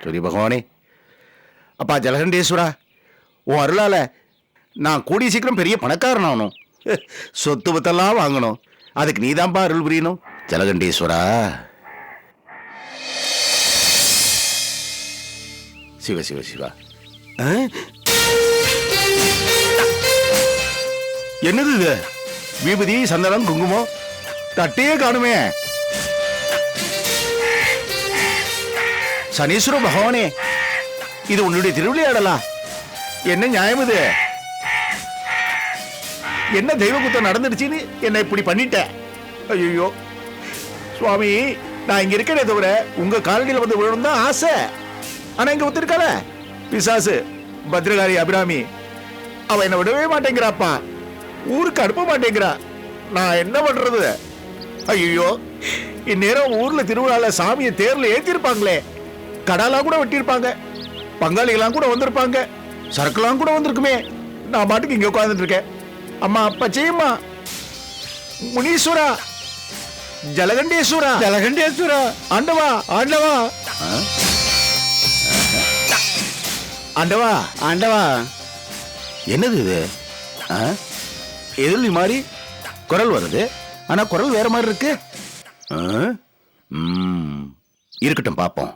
சரி பகவானே. அப்பா ஜலகண்டேஸ்வரா, உன் அருளால நான் கூடிய சீக்கிரம் பெரிய பணக்காரன் ஆகணும். சொத்து பத்தெல்லாம் வாங்கணும். அதுக்கு நீதான்பா அருள் புரியணும் ஜலகண்டேஸ்வரா. சிவ சிவ சிவா. என்னது இது? விபூதி, சந்தனம், குங்குமம், தட்டையே காணுமே. சனீஸ்வர பகவானே, இது உன்னுடைய திருவிளையாடலா? என்ன நியாயம் இது? என்ன தெய்வ குத்தம் நடந்துடுச்சுன்னு என்ன இப்படி பண்ணிட்ட? ஐயோ சுவாமி, நான் இங்க இருக்கேனே தவிர உங்க காலடியில் வந்து விழணும் தான் ஆசை. ஆனா இங்க ஒத்துருக்கால பிசாசு பத்ரகாரி அபிராமி, அவ என்ன விடவே மாட்டேங்கிறாப்பா. ஊருக்கு அனுப்ப மாட்டேங்கிறா. நான் என்ன பண்றது? ஐயோ, இந்நேரம் ஊர்ல திருவிழால சாமியை தேர்ல ஏத்திருப்பாங்களே, கடாலாம் கூட வெட்டியிருப்பாங்க, பங்காளிகளாம் கூட வந்திருப்பாங்க, சரக்குலாம் கூட வந்திருக்குமே. நான் பாட்டுக்கு இங்க உட்கார்ந்துட்டு இருக்கேன். அம்மா பச்சையம்மா, முனீஸ்வரா, ஜலகண்டேஸ்வரா, ஜலகண்டேஸ்வரா, ஆண்டவா ஆண்டவா ஆண்டவா ஆண்டவா. என்னது இது? எதிரொலி மாதிரி குரல் வருது, ஆனா குரல் வேற மாதிரி இருக்கு. இருக்கட்டும் பாப்போம்.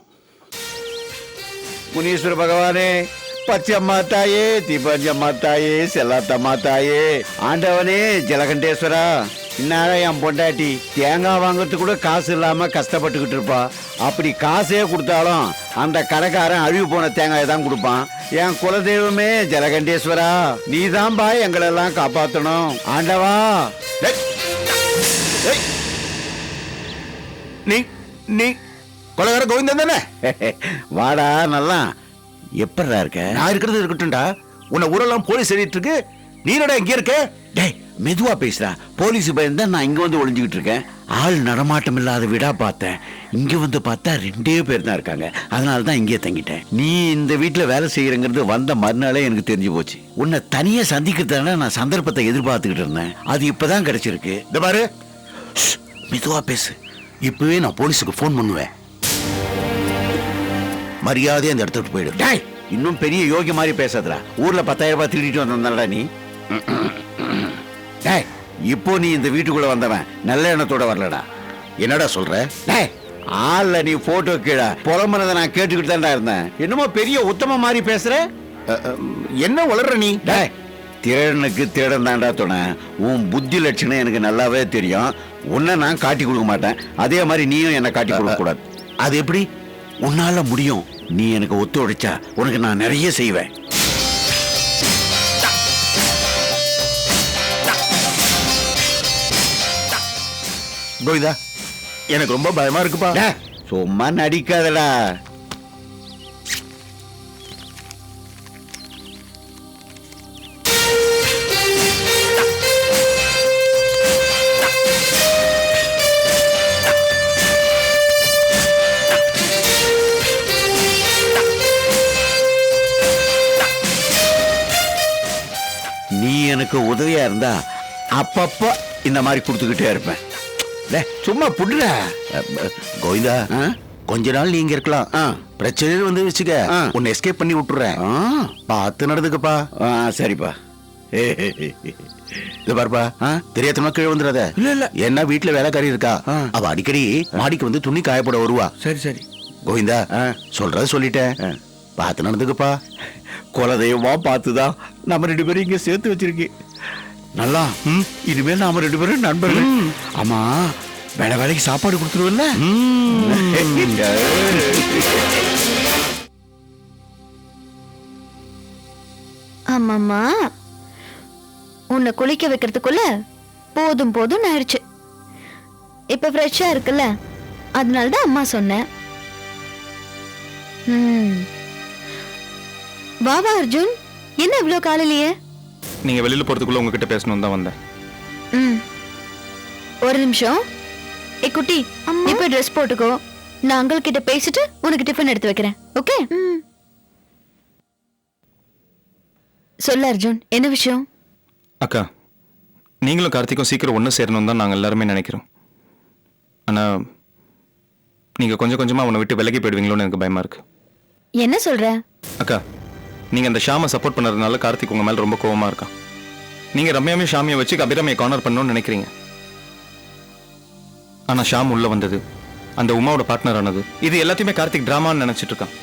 முனீஸ்வர பகவானே, பச்சையம்மா தாயே, தீபஞ்சம்மா தாயே, செல்லாத்தம்மா தாயே, ஆண்டவனே ஜலகண்டேஸ்வரா. இந்நேரம் என் பொண்டாட்டி தேங்காய் வாங்கறதுக்கு கூட காசு இல்லாம கஷ்டப்பட்டுக்கிட்டு இருப்பா. அப்படி காசே கொடுத்தாலும் அந்த கடைக்காரன் அழிவு போன தேங்காயை தான் கொடுப்பான். என் குலதெய்வமே ஜலகண்டேஸ்வரா, நீதான்பா எங்களெல்லாம் காப்பாத்தணும் ஆண்டவா. நீ நீ கொலகார கோவிந்தன் தானே? வாடா நல்லா. எப்படா இருக்க? நான் இருக்கிறது இருக்கட்டும்டா. உன்னை ஊரெல்லாம் போலீஸ் எழுதிட்டு இருக்கு, நீ என்னடா இங்க இருக்க? டேய் மெதுவா பேசுறா. போலீஸ் பயந்தா நான் இங்க வந்து ஒளிஞ்சுக்கிட்டு இருக்கேன். ஆள் நடமாட்டம் இல்லாத வீடா பார்த்தேன். இங்க வந்து பார்த்தா 2 பேர் தான் இருக்காங்க. அதனால தான் இங்கே தங்கிட்டேன். நீ இந்த வீட்டுல வேலை செய்யறங்கிறது வந்த மறுநாளே எனக்கு தெரிஞ்சு போச்சு. உன்னை தனியா சந்திக்கிறதுனால நான் சந்தர்ப்பத்தை எதிர்பார்த்துக்கிட்டு இருந்தேன். அது இப்பதான் கிடைச்சிருக்கு. இந்த பாரு, மெதுவா பேசு. இப்பவே நான் போலீஸுக்கு போன் பண்ணுவேன். மரியாதையா அந்த இடத்துக்கு போயிடு. டேய், இன்னும் பெரிய யோகி மாதிரி பேசாதடா. ஊர்ல 10,000 ரூபாய் திருடிட்டு வந்தா நீ. டேய், இப்போ நீ இந்த வீட்டுக்குள்ள வந்தவன் நல்ல எண்ணத்தோட வரலடா. என்னடா சொல்ற? டேய், ஆள்ல நீ போட்டோ கீழே புலம்புறத நான் கேட்டுக்கிட்டு தான்டா இருந்தேன். என்னமோ பெரிய உத்தம மாதிரி பேசுற. என்ன வளர்ற நீ? டேய், திருடனுக்கு திருடன் தான்டா துணை. உன் புத்தி லட்சணம் எனக்கு நல்லாவே தெரியும். உன்னை நான் காட்டி கொடுக்க மாட்டேன். அதே மாதிரி நீயும் என்ன காட்டி கொடுக்க கூடாது. அது எப்படி? உன்னால முடியும். நீ எனக்கு ஒத்துழைச்சா உனக்கு நான் நிறைய செய்வேன். கோவிந்தா, எனக்கு ரொம்ப பயமா இருக்குப்பா. சும்மா நடிக்காதடா. நீ எனக்கு உதவியா இருந்தா அப்பப்ப இந்த மாதிரி கொடுத்துக்கிட்டே இருப்பேன். சும்மா புடுற. கோவிந்தா, கொஞ்ச நாள் நீங்க இருக்கலாம். பிரச்சனை வந்து வச்சுக்க, உன்னை எஸ்கேப் பண்ணி விட்டுறேன். பார்த்து நடந்துக்கப்பா. சரிப்பா. இது பாருப்பா, தெரியாதமா கீழே வந்துடாத. இல்ல இல்ல, என்ன வீட்டுல வேலைக்காரி இருக்கா. அவ அடிக்கடி மாடிக்கு வந்து துணி காயப்பட வருவா. சரி சரி கோவிந்தா, சொல்றத சொல்லிட்டேன். பார்த்து நடந்துக்கப்பா. குலதெய்வமா பார்த்துதான் நம்ம 2 பேரும் இங்க சேர்த்து வச்சிருக்கேன். நல்லா, இனிமேல் நாம 2 பேரும் நண்பர்கள். ஆமா, வேலைக்கு சாப்பாடு கொடுத்துருவல்ல? ஆமாமா, உன்னை குளிக்க வைக்கிறதுக்குள்ள போதும் போதும் ஆயிடுச்சு. இப்ப ஃப்ரெஷ்ஷா இருக்குல்ல, அதனாலதான் அம்மா சொன்னேன். வாவா அர்ஜுன், என்ன இவ்வளவு காலையிலேயே? நீங்க வெளியில போறதுக்குள்ள உங்ககிட்ட பேசணும் தான் வந்தேன். ஒரு நிமிஷம். ஏ குட்டி, நீ போய் ட்ரெஸ் போட்டுக்கோ. நான் அங்கிள் கிட்ட பேசிட்டு உனக்கு டிஃபன் எடுத்து வைக்கிறேன். ஓகே? சொல்லு அர்ஜுன், என்ன விஷயம்? அக்கா, நீங்களும் கார்த்திக்கும் சீக்கிரம் ஒன்று சேரணும் தான் நாங்கள் எல்லாருமே நினைக்கிறோம். ஆனால் நீங்கள் கொஞ்சம் கொஞ்சமாக அவனை விட்டு விலகி போயிடுவீங்களோன்னு எனக்கு பயமாக இருக்கு. என்ன சொல்ற? அக்கா நீங்க அந்த ஷாமை சப்போர்ட் பண்ணறதுனால கார்த்திக் உங்க மேல ரொம்ப கோவமா இருக்கான். நீங்க ரம்யாவையும் ஷாமியை வச்சு அபிராமியை கார்னர் பண்ணணும்னு நினைக்கிறீங்க. ஆனா ஷாம் உள்ள வந்தது, அந்த உமாவோட பார்ட்னர் ஆனது, இது எல்லாத்தையுமே கார்த்திக் டிராமான்னு நினைச்சிட்டு இருக்கான்.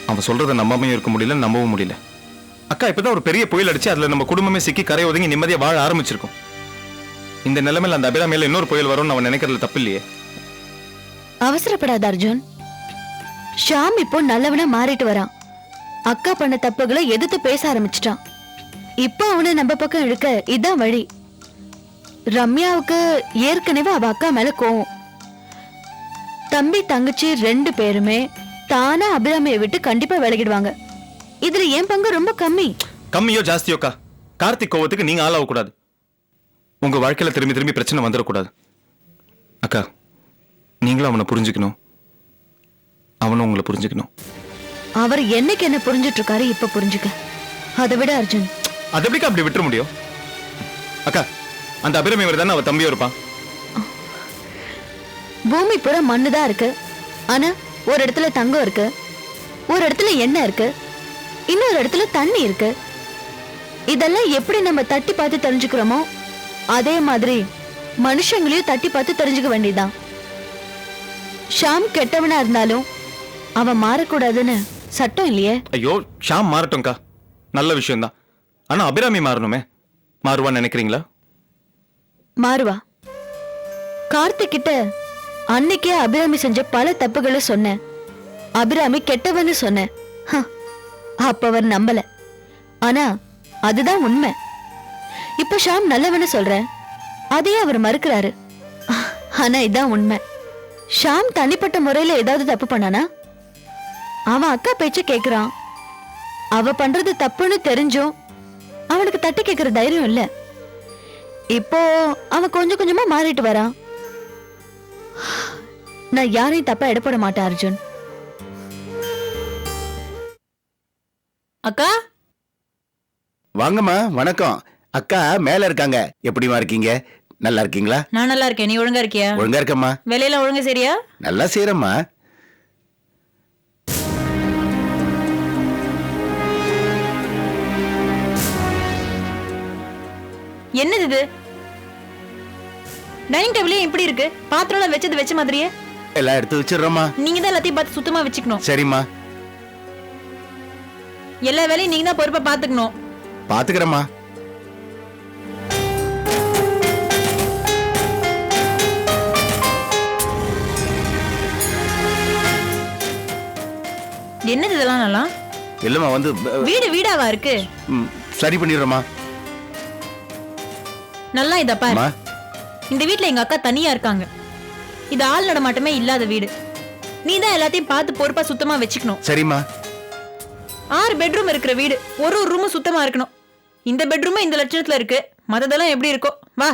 அவன் சொல்றதை நம்பாமையும் இருக்க முடியல, நம்பவும் முடியல. அக்கா இப்பதான் ஒரு பெரிய புயல் அடிச்சு அதுல நம்ம குடும்பமே சிக்கி கரை ஒதுங்கி நிம்மதியா வாழ ஆரம்பிச்சிருக்கோம். இந்த நிலைமையில அந்த அபிராமியில இன்னொரு புயல் வரும்னு அவன் நினைக்கிறதுல தப்பு இல்லையே. அவசரப்படாத அர்ஜுன். ஷாம் இப்போ நல்லவனா மாறிட்டு வரான். அக்கா பண்ண தப்புகளை எதிர்த்து பேச ஆரம்பிச்சிட்டான். இப்போ அவனை நம்ம பக்கம் இழுக்க இதான் வழி. ரம்யாவுக்கு ஏற்கனவே அவ அக்கா மேல கோவம். தம்பி தங்கச்சி 2 பேருமே தானா அபிராமியை விட்டு கண்டிப்பா விலகிடுவாங்க. இதுல என் பங்கு ரொம்ப கம்மி. கம்மியோ ஜாஸ்தியோக்கா, கார்த்திக் கோவத்துக்கு நீங்க ஆளாக கூடாது. உங்க வாழ்க்கையில திரும்பி திரும்பி பிரச்சனை வந்துடக்கூடாது. அக்கா நீங்களும் அவனை புரிஞ்சுக்கணும், அவனும் உங்களை புரிஞ்சுக்கணும். அவர் என்னைக்கு என்ன புரிஞ்சிட்டு இருக்காரு இப்ப புரிஞ்சுக்க. அதை விட அர்ஜுன், அது எப்படிக்கா அப்படி விட்டுற முடியும்? அக்கா அந்த அபிராமி தானே அவ தம்பியும் இருப்பான். பூமி பூரா மண்ணுதான் இருக்கு. ஆனா ஒரு இடத்துல தங்கம் இருக்கு, ஒரு இடத்துல எண்ணெய் இருக்கு, இன்னொரு இடத்துல தண்ணி இருக்கு. இதெல்லாம் எப்படி நம்ம தட்டி பார்த்து தெரிஞ்சுக்கிறோமோ அதே மாதிரி மனுஷங்களையும் தட்டி பார்த்து தெரிஞ்சுக்க வேண்டியதான். ஷாம் கெட்டவனா இருந்தாலும் அவன் மாறக்கூடாதுன்னு சட்டம் இல்லையே. ஐயோ ஷாம் மாறட்டும்க்கா, நல்ல விஷயம்தான். ஆனா அபிராமி மாறணுமே. மாறுவான்னு நினைக்கிறீங்களா? மாறுவா. கார்த்திக் கிட்ட அன்னைக்கே அபிராமி செஞ்ச பல தப்புகளை சொன்னேன். அபிராமி கெட்டவன்னு சொன்னேன். அப்ப அவர் நம்பல. ஆனா அதுதான் உண்மை. இப்ப ஷாம் நல்லவன்னு சொல்ற, அதையே அவர் மறுக்கிறாரு. ஆனா இதான் உண்மை. ஷாம் தனிப்பட்ட முறையில ஏதாவது தப்பு பண்ணானா? அவன் அக்கா பேச்ச கேக்குறான். அவ பண்றது தப்புன்னு தெரிஞ்சும் அவனுக்கு தட்டி கேக்குற தைரியம் இல்ல. இப்போ அவன் கொஞ்சம் கொஞ்சமா மாறிட்டு வரான். நான் யாரையும் தப்பா எடப்பட மாட்டேன் அர்ஜுன். அக்கா வாங்கம்மா, வணக்கம். அக்கா மேல இருக்காங்க. எப்படிமா இருக்கீங்க? நல்லா இருக்கீங்களா? நான் நல்லா இருக்கேன். நீ ஒழுங்கா இருக்கியா? ஒழுங்கா இருக்கம்மா. வேலையெல்லாம் ஒழுங்கா சரியா? நல்லா செய்யறம்மா. என்னது இது? டைனிங் டேபிளே இப்படி இருக்கு. பாத்திரம் வச்சது வச்ச மாதிரியே. எல்லாம் எடுத்து வச்சிடுறோம்மா. நீங்க தான் எல்லாத்தையும் பார்த்து சுத்தமா வச்சுக்கணும். சரிம்மா. எல்லா வேலையும் நீங்க தான் பொறுப்பா பாத்துக்கணும். பாத்துக்கிறேம்மா. என்னது இதெல்லாம் நல்லா? இல்லம்மா வந்து வீடு வீடாவா இருக்கு? சரி பண்ணிடுறோம்மா. நல்லா இதா பாரு. அம்மா, இந்த வீட்ல எங்க அக்கா தனியா இருக்காங்க. இது ஆள் நடமாட்டமே இல்லாத வீடு. நீ தான் எல்லாத்தையும் பார்த்து பொறுப்பா சுத்தமா வச்சுக்கணும். சரிம்மா. 6 பெட்ரூம் இருக்கிற வீடு. ஒரு ரூமும் சுத்தமா இருக்கணும். இந்த பெட்ரூம் இந்த லட்சணத்துல இருக்கு. மத்ததெல்லாம் எப்படி இருக்கோ வா.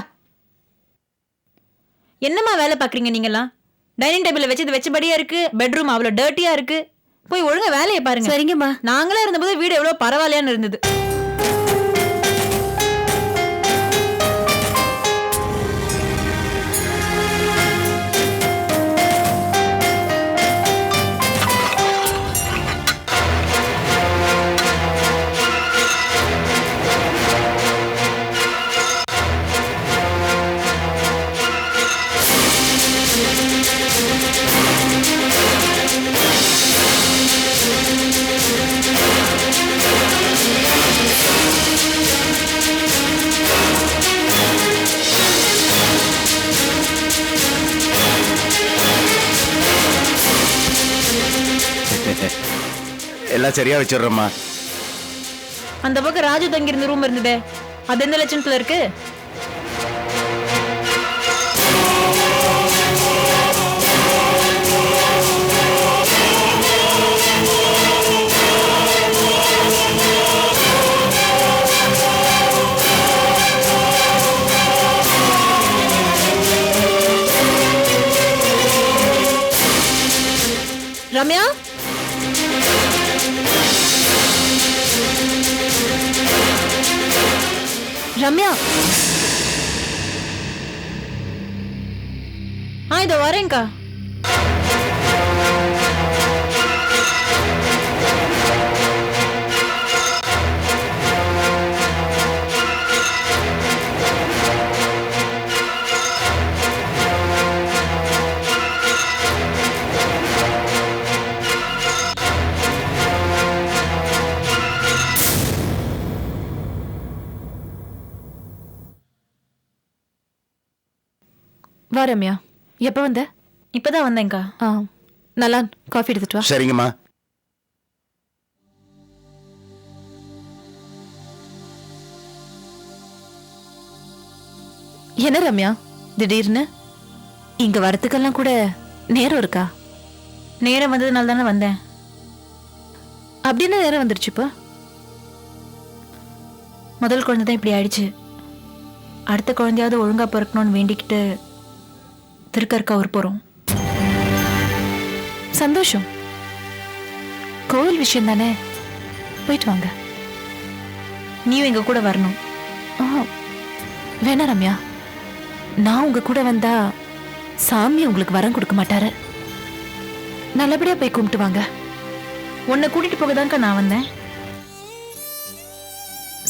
என்னம்மா வேலை பாக்குறீங்க நீங்கெல்லாம்? டைனிங் டேபிள்ல வச்சது வச்சபடியா இருக்கு. பெட்ரூம் அவ்வளவு டர்ட்டியா இருக்கு. போய் ஒழுங்கா வேலையை பாருங்க. சரிங்கம்மா. நாங்களே இருந்தபோது வீடு எவ்வளவு பரவாயில்லையான்னு இருந்தது. எல்லாம் சரியா வச்சிடுறோம்மா. அந்த பக்கம் ராஜு தங்கி இருந்த ரூம் இருந்ததே, அது எந்த லட்சணத்துல இருக்கு? ரம்யா, ரம்யா, இதோ வரேன்க்கா. வா ரம்யா. எப்ப வந்த? இப்பதான் வந்தேன்க்கா. நல்லா காஃபி எடுத்துட்டு வா. சரிங்கம்மா. என்ன ரம்யா திடீர்னு இங்க வரத்துக்கெல்லாம் கூட நேரம் இருக்கா? நேரம் வந்ததுனால தானே வந்தேன். அப்படின்னு நேரம் வந்துருச்சு இப்போ. முதல் குழந்தை தான் இப்படி ஆயிடுச்சு. அடுத்த குழந்தையாவது ஒழுங்கா பிறக்கணும்னு வேண்டிக்கிட்டு திருக்கற்காவூர் போறோம். சந்தோஷம். கோவில் விஷயம் தானே, போயிட்டு வாங்க. நீயும் எங்க கூட வரணும். வேணா ரம்யா, நான் உங்க கூட வந்தா சாமி உங்களுக்கு வரம் கொடுக்க மாட்டாரு. நல்லபடியா போய் கும்பிட்டு வாங்க. உன்னை கூட்டிட்டு போகதான்க்கா நான் வந்தேன்.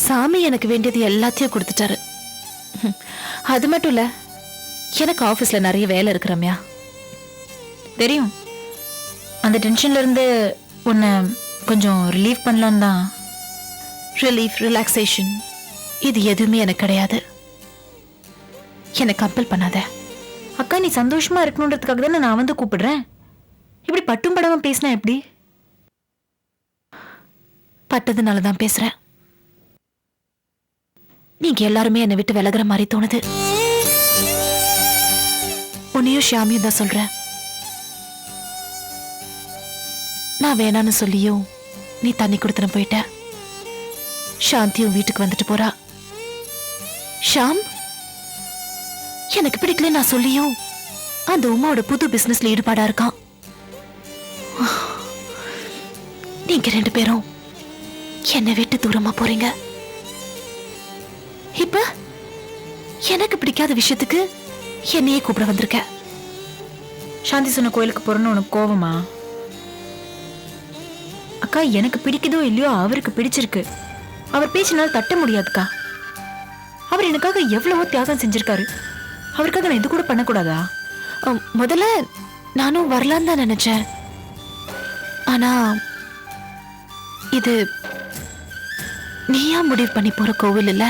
சாமி எனக்கு வேண்டியது எல்லாத்தையும் கொடுத்துட்டாரு. அது மட்டும் இல்ல, எனக்கு ஆபீஸ்ல நிறைய வேலை இருக்கு ரம்யா. தெரியும். அந்த டென்ஷன்ல இருந்து உன்னை கொஞ்சம் ரிலீவ் பண்ணலான்னு தான். ரிலீஃப், ரிலாக்ஸேஷன் இது எதுவுமே எனக்கு கிடையாது. என்னை கம்பல் பண்ணாத. அக்கா, நீ சந்தோஷமா இருக்கணுன்றதுக்காக தானே நான் வந்து கூப்பிடுறேன். இப்படி பட்டும் படாம பேசினா எப்படி? பட்டதுனால தான் பேசுறேன். நீங்க எல்லாருமே என்னை விட்டு விலகுற மாதிரி தோணுது. உன்னையும் ஷியாமியும் தான் சொல்றேன். நான் வேணான்னு சொல்லியும் நீ தண்ணி கொடுத்துட்டு போயிட்ட. சாந்தியும் வீட்டுக்கு வந்துட்டு போறா. ஷாம் எனக்கு பிடிக்கல நான் சொல்லியும் அந்த உமாவோட புது பிசினஸ்ல ஈடுபாடா இருக்கான். நீங்க 2 பேரும் என்னை விட்டு தூரமா போறீங்க. இப்ப எனக்கு பிடிக்காத விஷயத்துக்கு என்னையே கூப்பிட வந்திருக்க. சாந்தி சொன்ன கோயிலுக்கு போறேன்னு உனக்கு கோவமா? அக்கா, எனக்கு பிடிக்குதோ இல்லையோ அவருக்கு பிடிச்சிருக்கு. அவர் பேச்சினால் தட்ட முடியாதுக்கா. அவர் எனக்காக எவ்வளவோ தியாகம் செஞ்சிருக்காரு. அவருக்காக நான் இது கூட பண்ணக்கூடாதா? முதல்ல நானும் வரலான்னு தான் நினைச்சேன். ஆனா இது நீயா முடிவு பண்ணி போற கோவில் இல்ல.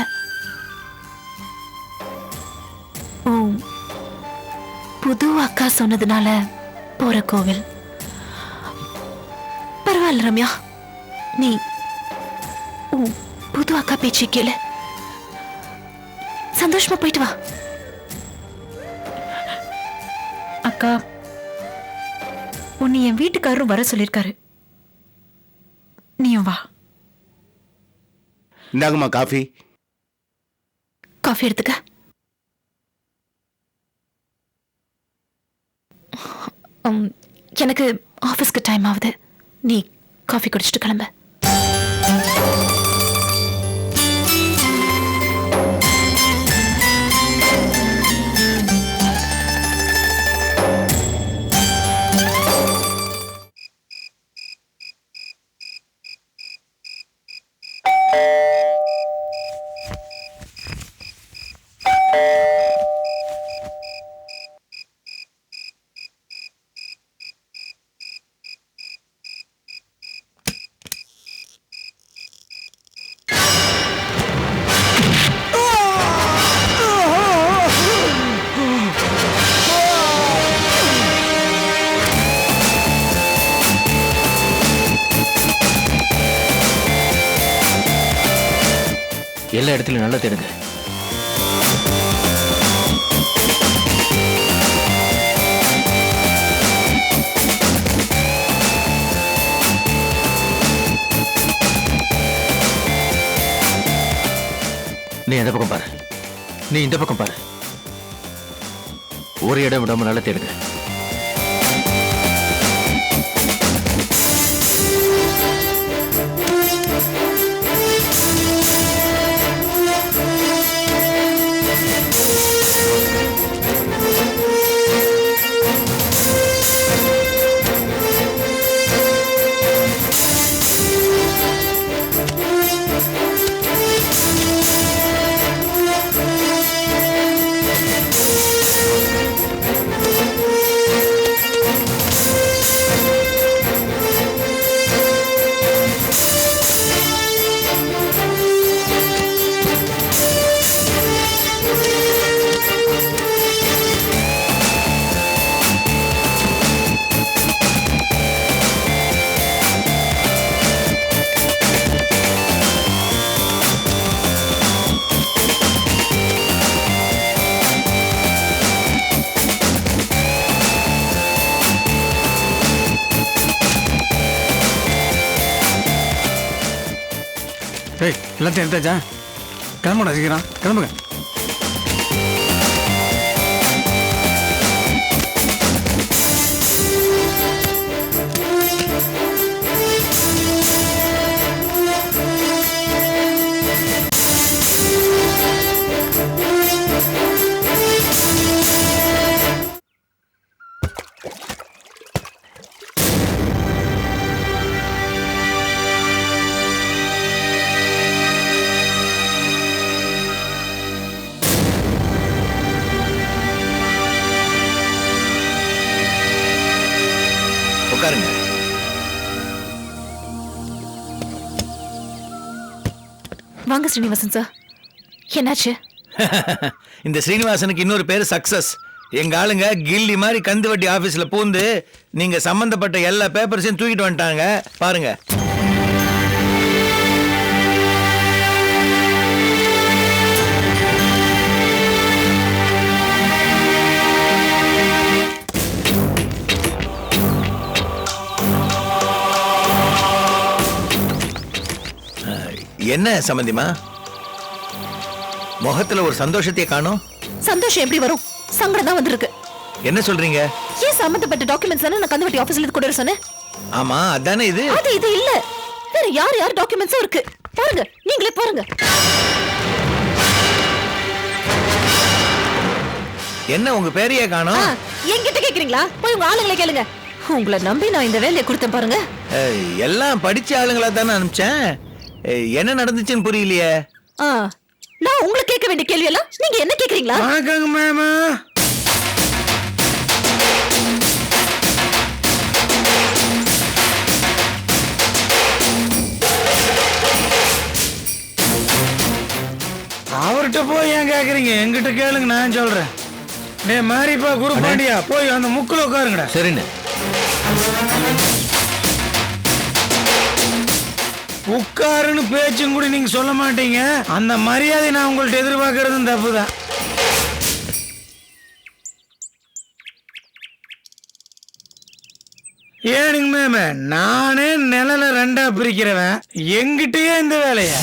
புது அக்கா சொன்னதுனால போற கோவில். பரவாயில்ல ரம்யா, நீ புது அக்கா பேச்சு கேளு. சந்தோஷமா போயிட்டு வா. அக்கா, உன்னை என் வீட்டுக்காரரும் வர சொல்லிருக்காரு. நீயும் வா. இந்தாங்கம்மா காஃபி. காஃபி எடுத்துக்க. எனக்கு ஆஃபீஸ்க்கு டைம் ஆகுது. நீ காஃபி குடிச்சிட்டு கிளம்ப. எல்லா இடத்துலையும் நல்லா தேடுங்க. நீ அந்த பக்கம் பாரு, நீ இந்த பக்கம் பாரு. ஒரு இடம் விடாம நல்லா தேடுங்க. ஏய் எல்லாத்தையும் எடுத்தாச்சா? கிளம்புடா சீக்கிரம் கிளம்புங்க. உட்காருங்க. வாங்க ஸ்ரீனிவாசன் சார், என்னாச்சு? இந்த ஸ்ரீனிவாசனுக்கு இன்னொரு பேரு சக்சஸ். எங்க ஆளுங்க கில்லி மாதிரி கந்து வட்டி ஆபீஸ்ல பூந்து நீங்க சம்பந்தப்பட்ட எல்லா பேப்பர்ஸையும் தூக்கிட்டு வந்துட்டாங்க பாருங்க. என்ன சம்பந்திமா, முகத்துல ஒரு சந்தோஷத்தை காணோம்? சந்தோஷம் எப்படி வரும்? சங்கடம் தான் வந்திருக்கு. என்ன சொல்றீங்க? ஏன் சம்பந்தப்பட்ட டாக்குமெண்ட்ஸ் நான் கந்துவட்டி ஆபீஸ்ல இருந்து கொண்டு வர சொன்னேன். ஆமா அதானே இது. அது இது இல்ல, வேற யார் டாக்குமெண்ட்ஸும் இருக்கு. பாருங்க, நீங்களே பாருங்க. என்ன உங்க பேரையே காணோம்? என்கிட்ட கேக்குறீங்களா? போய் உங்க ஆளுங்களை கேளுங்க. உங்களை நம்பி நான் இந்த வேலையை கொடுத்தேன் பாருங்க. எல்லாம் படிச்ச ஆளுங்களா தானே அனுப்பிச்சேன். என்ன நடந்துச்சுன்னு புரியலையே. நான் உங்களை கேட்க வேண்டிய கேள்வி எல்லாம் நீங்க என்ன கேக்குறீங்களா? வணக்கங்க மேமா. அவர்கிட்ட போய் ஏன் கேக்குறீங்க? என்கிட்ட கேளுங்க, நான் சொல்றேன். டே மாரிப்பா குரு பாண்டியா, போய் அந்த முக்குல உட்காருங்கடா. சரிண்ணே. உட்காருன்னு பேச்சும் கூட நீங்க சொல்ல மாட்டீங்க. அந்த மரியாதை நான் உங்கள்ட்ட எதிர்பார்க்கறதும் தப்புதான். ஏனுங்க மேம, நானே நிழல ரெண்டா பிரிக்கிறவன், எங்கிட்டயே இந்த வேலைய.